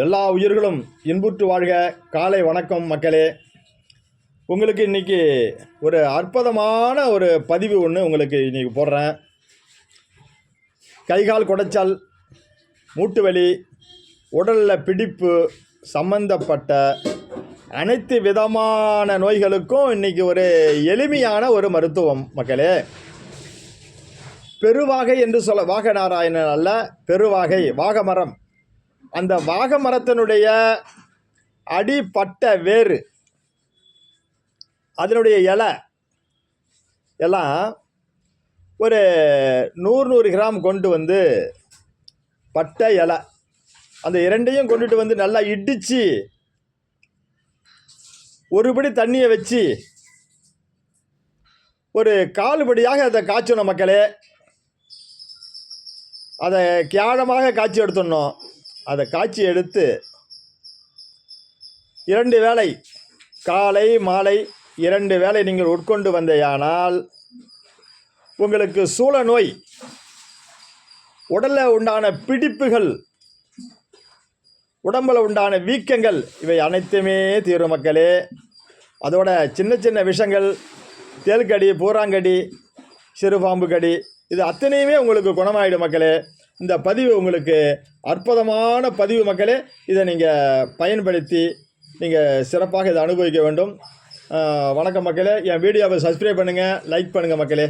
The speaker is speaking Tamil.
எல்லா உயிர்களும் இன்புற்று வாழ்க. காலை வணக்கம் மக்களே. உங்களுக்கு இன்றைக்கி ஒரு அற்புதமான ஒரு பதிவு ஒன்று உங்களுக்கு இன்றைக்கி போடுறேன். கைகால் குடைச்சல், மூட்டு வலி, உடலில் பிடிப்பு சம்பந்தப்பட்ட அனைத்து விதமான நோய்களுக்கும் இன்றைக்கி ஒரு எளிமையான ஒரு மருத்துவம் மக்களே. பெருவாகை என்று சொல்ல, வாகநாராயணன் அல்ல, பெருவாகை, வாகமரம். அந்த வாகமரத்தினுடைய அடிப்பட்ட வேறு, அதனுடைய இலை எல்லாம் ஒரு 100 கிராம் கொண்டு வந்து, பட்டை இலை அந்த இரண்டையும் கொண்டுட்டு வந்து நல்லா இடித்து ஒரு படி தண்ணியை வச்சு ஒரு கால்படியாக அதை காய்ச்சணும் மக்களே. அதை கேழமாக காய்ச்சி எடுத்துடணும். அதை காய்ச்சி எடுத்து 2 வேளை, காலை மாலை 2 வேளை நீங்கள் உட்கொண்டு வந்தேயானால் உங்களுக்கு சூழ நோய், உடலில் உண்டான பிடிப்புகள், உடம்பில் உண்டான வீக்கங்கள், இவை அனைத்துமே தீரும் மக்களே. அதோட சின்ன சின்ன விஷங்கள், தேல்கடி, பூராங்கடி, சிறுபாம்பு கடி, இது அத்தனையுமே உங்களுக்கு குணமாயிடும் மக்களே. இந்த பதிவு உங்களுக்கு அற்புதமான பதிவு மக்களே. இதை நீங்கள் பயன்படுத்தி நீங்கள் சிறப்பாக இதை அனுபவிக்க வேண்டும். வணக்கம் மக்களே. என் வீடியோவை சப்ஸ்கிரைப் பண்ணுங்கள், லைக் பண்ணுங்கள் மக்களே.